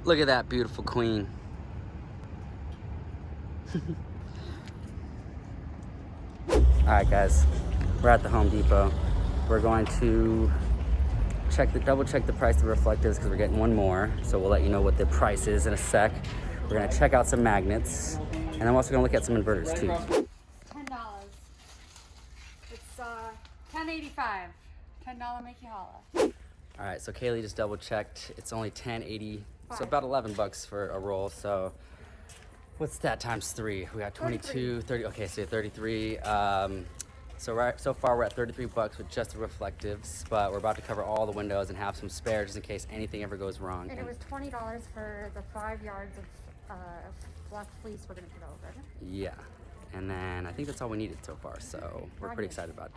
Look at that beautiful queen. All right, guys, we're at the Home Depot. We're going to double check the price of the reflectives because we're getting one more. So we'll let you know what the price is in a sec. We're gonna check out some magnets, and I'm also gonna look at some inverters too. $10. It's $10.85. $10 make you holla. All right, so Kaylee just double checked. It's only $10.80, so about 11 bucks for a roll. So what's that times 3? We got 22, 30. Okay, so 33. So far we're at 33 bucks with just the reflectives, but we're about to cover all the windows and have some spare just in case anything ever goes wrong. And it was $20 for the 5 yards of black fleece we're gonna put over. Yeah, and then I think that's all we needed so far, so we're pretty excited about it.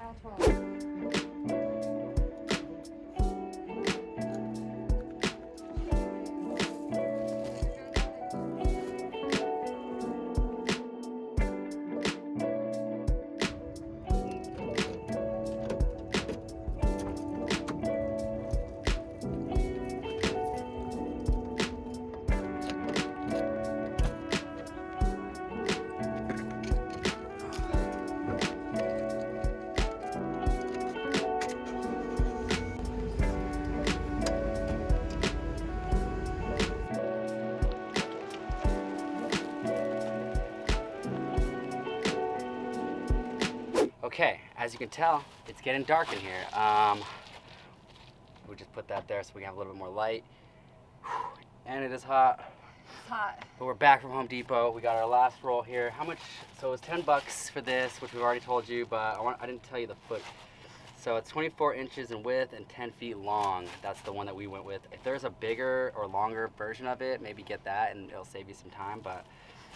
Okay, as you can tell, it's getting dark in here. We'll just put that there so we can have a little bit more light. And it is hot. It's hot. But we're back from Home Depot. We got our last roll here. How much? So it was 10 bucks for this, which we've already told you, but I didn't tell you the foot. So it's 24 inches in width and 10 feet long. That's the one that we went with. If there's a bigger or longer version of it, maybe get that and it'll save you some time. But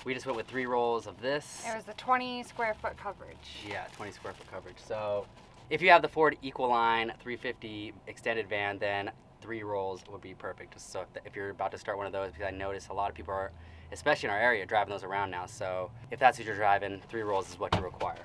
we just went with 3 rolls of this. It was the 20 square foot coverage. Yeah, 20 square foot coverage. So if you have the Ford Equaline 350 extended van, then 3 rolls would be perfect. So if you're about to start one of those, because I notice a lot of people are, especially in our area, driving those around now. So if that's what you're driving, 3 rolls is what you require.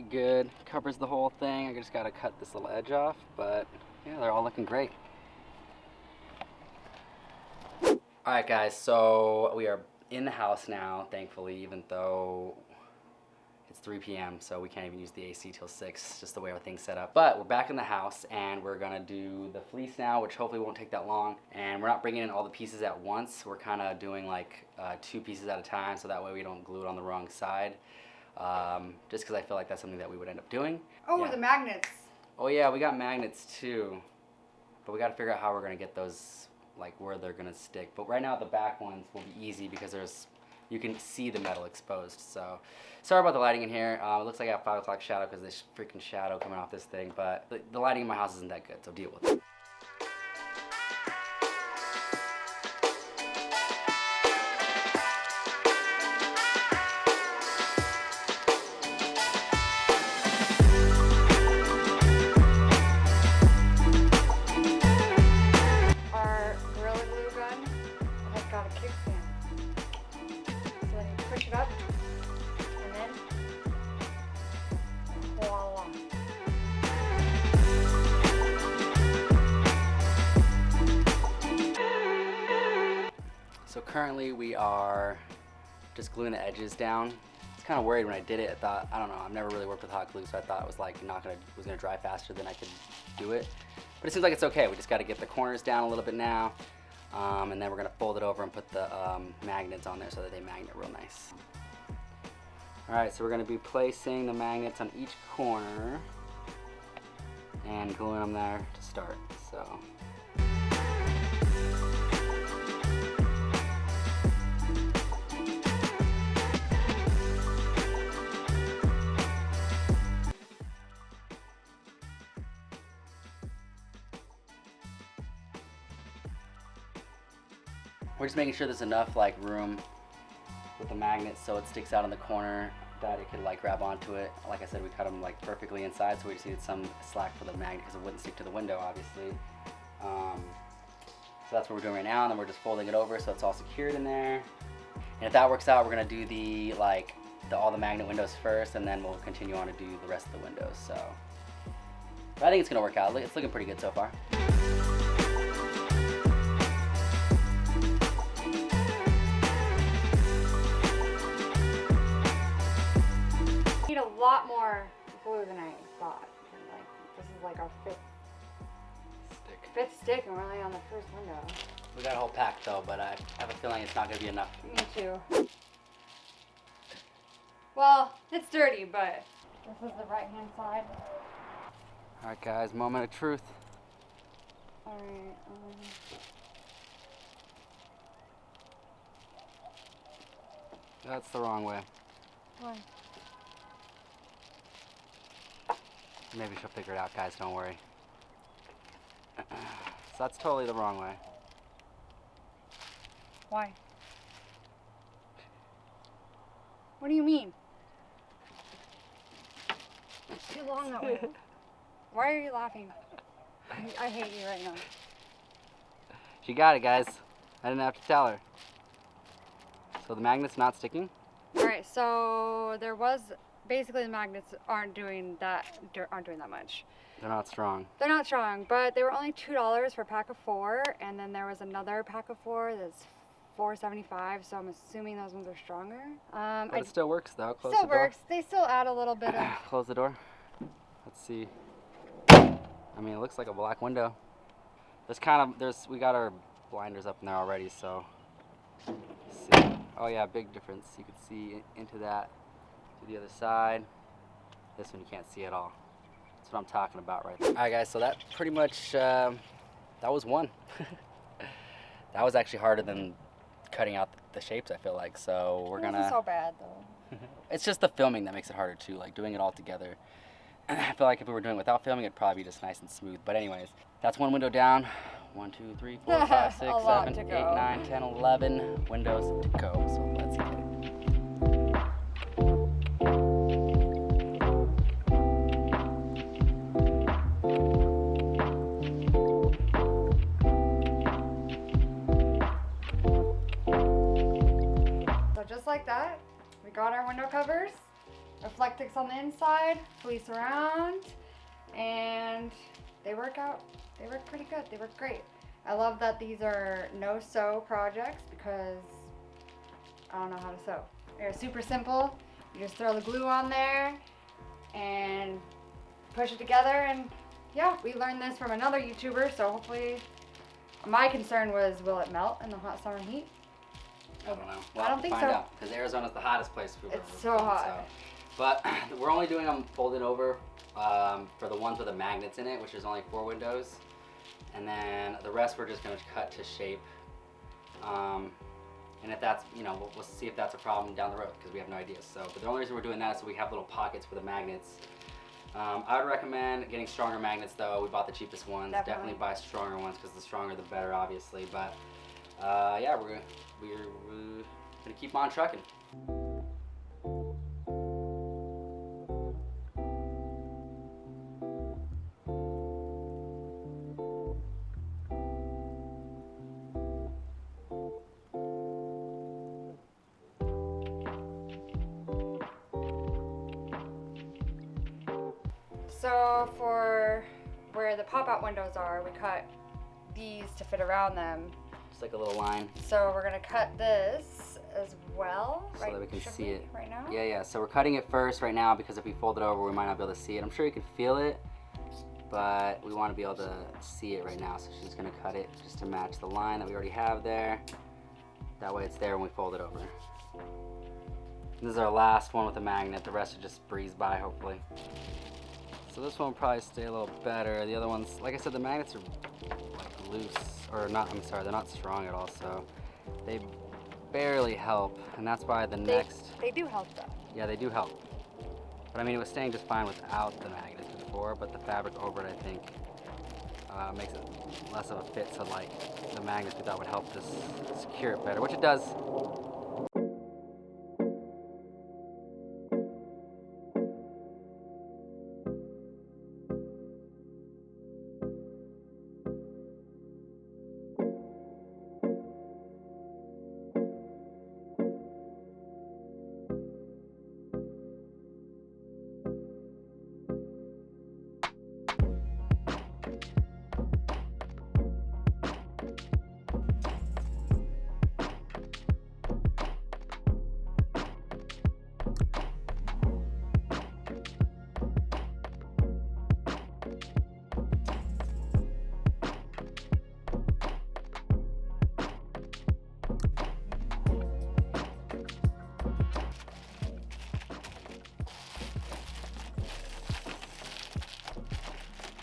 Good, covers the whole thing. I just gotta cut this little edge off, but yeah, they're all looking great. All right, guys, so we are in the house now, thankfully, even though it's 3 p.m., so we can't even use the AC till 6, just the way our thing's set up. But we're back in the house, and we're gonna do the fleece now, which hopefully won't take that long. And we're not bringing in all the pieces at once. We're kind of doing like 2 pieces at a time, so that way we don't glue it on the wrong side. Just because I feel like that's something that we would end up doing. Oh, yeah. The magnets. Oh yeah, we got magnets too, but we got to figure out how we're gonna get those, like where they're gonna stick. But right now the back ones will be easy because you can see the metal exposed. So sorry about the lighting in here. It looks like I have 5 o'clock shadow because this freaking shadow coming off this thing, but the lighting in my house isn't that good, so deal with it. So currently we are just gluing the edges down. I was kind of worried when I did it. I thought, I don't know, I've never really worked with hot glue, so I thought it was like was gonna dry faster than I could do it. But it seems like it's okay. We just got to get the corners down a little bit now, and then we're gonna fold it over and put the magnets on there so that they magnet real nice. All right, so we're gonna be placing the magnets on each corner and gluing them there to start. So. we're just making sure there's enough like room with the magnet so it sticks out in the corner that it could like grab onto it. Like I said, we cut them like perfectly inside, so we just needed some slack for the magnet because it wouldn't stick to the window, obviously. So that's what we're doing right now, and then we're just folding it over so it's all secured in there. And if that works out, we're gonna do all the magnet windows first, and then we'll continue on to do the rest of the windows. So, but I think it's gonna work out. It's looking pretty good so far. Need a lot more glue than I thought. And like, this is like our fifth stick, and we're only on the first window. We got a whole pack though, but I have a feeling it's not gonna be enough. Me too. Well, it's dirty, but this is the right-hand side. All right, guys, moment of truth. All right. That's the wrong way. Why? Maybe she'll figure it out, guys. Don't worry. So that's totally the wrong way. Why? What do you mean? It's too long that way. Why are you laughing? I hate you right now. She got it, guys. I didn't have to tell her. So the magnet's not sticking? Alright, so there was basically the magnets aren't doing that much. They're not strong. They're not strong, but they were only $2 for a pack of 4, and then there was another pack of 4 that's $4.75, so I'm assuming those ones are stronger. But it still works though. Close still the door. works. They still add a little bit of. Close the door. Let's see. I mean, it looks like a black window. We got our blinders up in there already, so. Let's see. Oh yeah, big difference. You can see into that, to the other side. This one you can't see at all. That's what I'm talking about right there. All right, guys. So that pretty much that was one. That was actually harder than cutting out the shapes, I feel like. So we're gonna. It wasn't so bad though. It's just the filming that makes it harder too, like doing it all together. I feel like if we were doing it without filming, it'd probably be just nice and smooth. But anyways, that's one window down. 1, 2, 3, 4, 5, 6, 7, 8, 9, 10, 11 windows to go. So let's get it. Like that, we got our window covers, Reflectix on the inside, fleece around, and they work out. They work pretty good. They work great. I love that these are no sew projects because I don't know how to sew. They're super simple. You just throw the glue on there and push it together, and yeah, we learned this from another YouTuber, so hopefully, my concern was, will it melt in the hot summer heat? I don't know. Well, I don't think so. Because Arizona's the hottest place for It's so hot. So. But we're only doing them folded over for the ones with the magnets in it, which is only 4 windows. And then the rest we're just going to cut to shape. And if that's, we'll see if that's a problem down the road because we have no idea. So, but the only reason we're doing that is so we have little pockets for the magnets. I would recommend getting stronger magnets though. We bought the cheapest ones. Definitely buy stronger ones because the stronger the better, obviously. But yeah, we're gonna keep on trucking. So for where the pop-out windows are, we cut these to fit around them. Just like a little line. So we're gonna cut this as well, so that we can see it right now. Yeah. So we're cutting it first right now because if we fold it over, we might not be able to see it. I'm sure you can feel it, but we want to be able to see it right now. So she's gonna cut it just to match the line that we already have there. That way it's there when we fold it over. This is our last one with the magnet. The rest will just breeze by, hopefully. So this one will probably stay a little better. The other ones, like I said, the magnets are like loose, or not, I'm sorry, they're not strong at all, so they barely help, and that's why They do help though. Yeah, they do help. But I mean, it was staying just fine without the magnets before, but the fabric over it, I think, makes it less of a fit to like the magnets we thought would help this secure it better, which it does.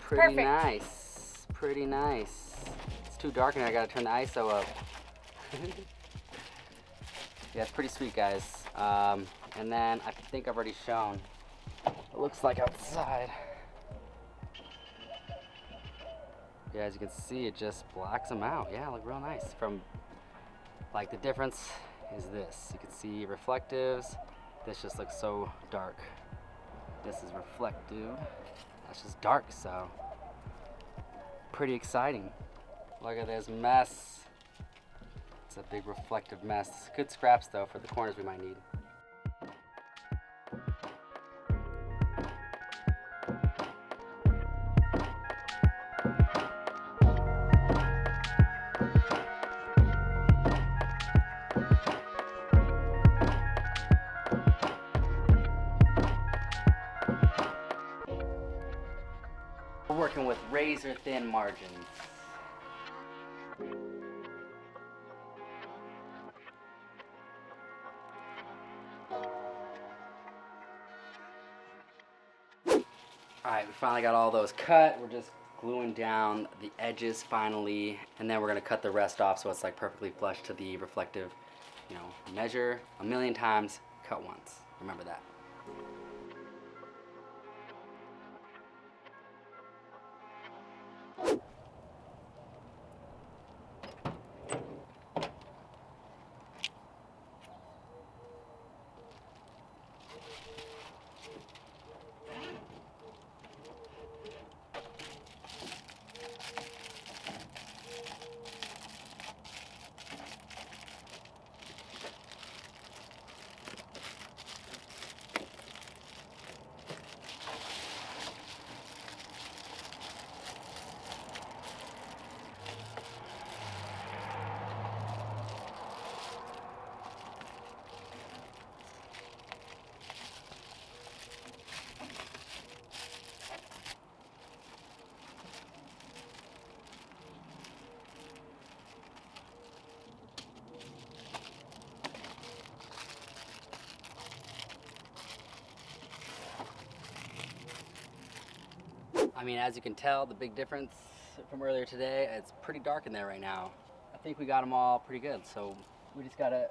Pretty Perfect. nice, pretty nice. It's too dark in here, I gotta turn the ISO up. Yeah, it's pretty sweet, guys. And then I think I've already shown. It looks like outside. Yeah, as you can see, it just blacks them out. Yeah, look real nice. From, like, the difference is this. You can see reflectives. This just looks so dark. This is reflective. That's just dark, so pretty exciting. Look at this mess. It's a big reflective mess. Good scraps though for the corners we might need. We're working with razor thin margins. Alright, we finally got all those cut. We're just gluing down the edges finally, and then we're gonna cut the rest off so it's like perfectly flush to the reflective. You know, measure 1,000,000 times, cut once. Remember that. I mean, as you can tell, the big difference from earlier today, it's pretty dark in there right now. I think we got them all pretty good, so we just gotta,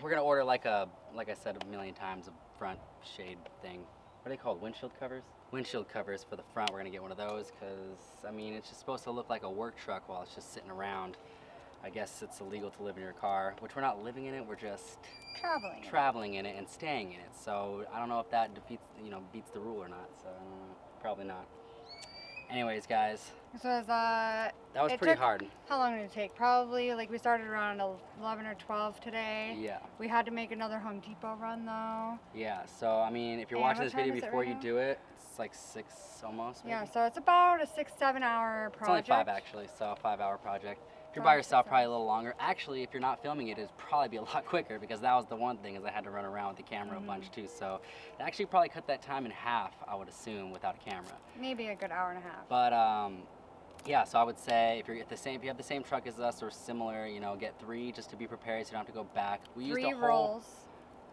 we're gonna order like I said 1,000,000 times, a front shade thing. What are they called, windshield covers? Windshield covers for the front, we're gonna get one of those, because, I mean, it's just supposed to look like a work truck while it's just sitting around. I guess it's illegal to live in your car, which we're not living in it, we're just traveling in it and staying in it. So I don't know if that defeats, beats the rule or not, so I don't know, probably not. Anyways, guys, So is that was pretty hard. How long did it take? Probably, like, we started around 11 or 12 today. Yeah. We had to make another Home Depot run, though. Yeah, so, I mean, if you're And watching what this time video is it before right you now? do it, it's like 6 almost, maybe? Yeah, so it's about a 6-7 hour project. It's only 5 actually, so a 5-hour project. If you're 5 by or yourself, 6 probably a hours. little longer. Actually, if you're not filming it, it'd probably be a lot quicker, because that was the one thing, is I had to run around with the camera a bunch too. So it actually probably cut that time in half, I would assume, without a camera. Maybe a good hour and a half. But yeah, so I would say if you have the same truck as us or similar, get 3 just to be prepared, so you don't have to go back. We used 3 a whole rolls,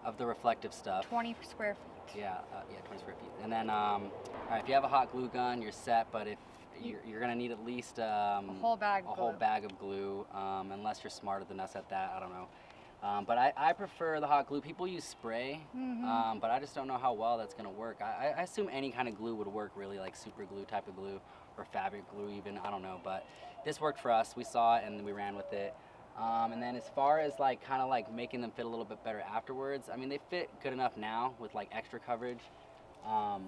of the reflective stuff. 20 square feet. Yeah, 20 square feet. And then, all right, if you have a hot glue gun, you're set. But if you're gonna need at least A whole bag of glue, unless you're smarter than us at that. I don't know. But I prefer the hot glue. People use spray, but I just don't know how well that's gonna work. I assume any kind of glue would work really, like super glue type of glue or fabric glue even, I don't know. But this worked for us. We saw it and we ran with it. And then as far as like kind of like making them fit a little bit better afterwards, I mean, they fit good enough now with like extra coverage. I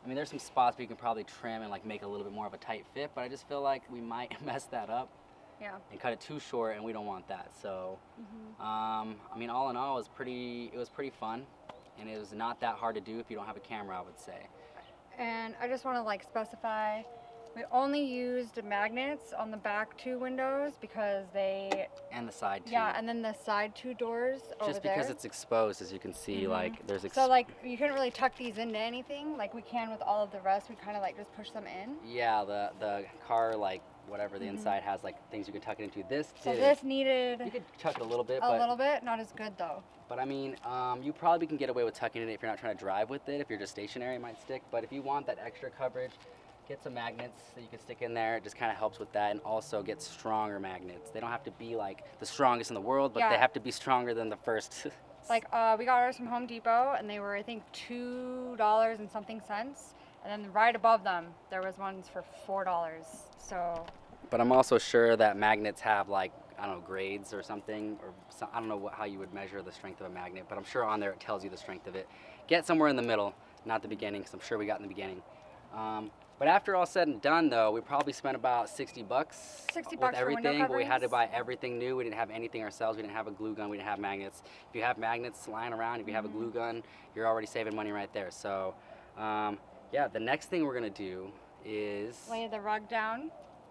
mean, there's some spots where you can probably trim and like make a little bit more of a tight fit, but I just feel like we might mess that up. Yeah. And cut it too short, and we don't want that. So, I mean, all in all, it was pretty fun, and it was not that hard to do if you don't have a camera, I would say. And I just want to like specify, we only used magnets on the back 2 windows because they... And the side too. Yeah, and then the side 2 doors over Just there. because it's exposed, as you can see, like there's... So like, you couldn't really tuck these into anything like we can with all of the rest. We kind of like just push them in. Yeah, the car, like, whatever, the inside has like things you could tuck it into. So this needed... You could tuck it a little bit, a little bit, not as good though. But I mean, you probably can get away with tucking it if you're not trying to drive with it. If you're just stationary, it might stick. But if you want that extra coverage, get some magnets that you can stick in there. It just kind of helps with that, and also get stronger magnets. They don't have to be like the strongest in the world, but they have to be stronger than the first. Like we got ours from Home Depot, and they were I think $2 and something cents. And then right above them, there was ones for $4. So. But I'm also sure that magnets have like, I don't know, grades or something, or I don't know how you would measure the strength of a magnet, but I'm sure on there it tells you the strength of it. Get somewhere in the middle, not the beginning, because I'm sure we got in the beginning. But after all said and done, though, we probably spent about $60 with everything, but we had to buy everything new. We didn't have anything ourselves. We didn't have a glue gun. We didn't have magnets. If you have magnets lying around, if you have a glue gun, you're already saving money right there. So, yeah, the next thing we're going to do is... Lay the rug down.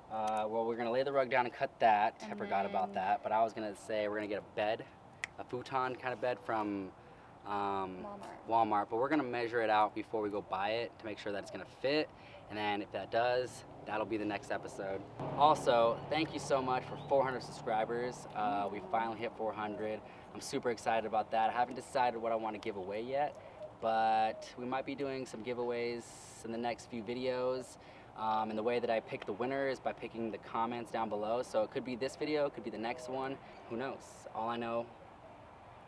Well, we're going to lay the rug down and cut that. I forgot about that. But I was going to say we're going to get a bed, a futon kind of bed from Walmart. But we're going to measure it out before we go buy it to make sure that it's going to fit. And then if that does, that'll be the next episode. Also, thank you so much for 400 subscribers. We finally hit 400. I'm super excited about that. I haven't decided what I want to give away yet, but we might be doing some giveaways in the next few videos. And the way that I pick the winner is by picking the comments down below. So it could be this video, it could be the next one. Who knows?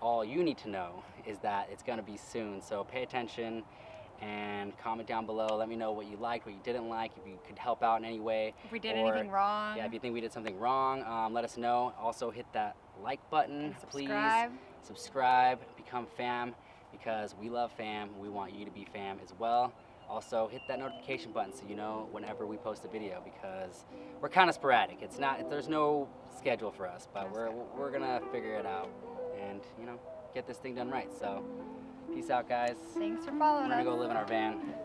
All you need to know is that it's going to be soon. So pay attention and comment down below. Let me know what you liked, what you didn't like, if you could help out in any way. If we did anything wrong. Yeah, if you think we did something wrong, let us know. Also hit that like button, please. Subscribe, become fam, because we love fam. We want you to be fam as well. Also hit that notification button so you know whenever we post a video, because we're kind of sporadic. There's no schedule for us, but we're gonna figure it out and get this thing done right. So peace out, guys. Thanks for following us. We're gonna go live in our van.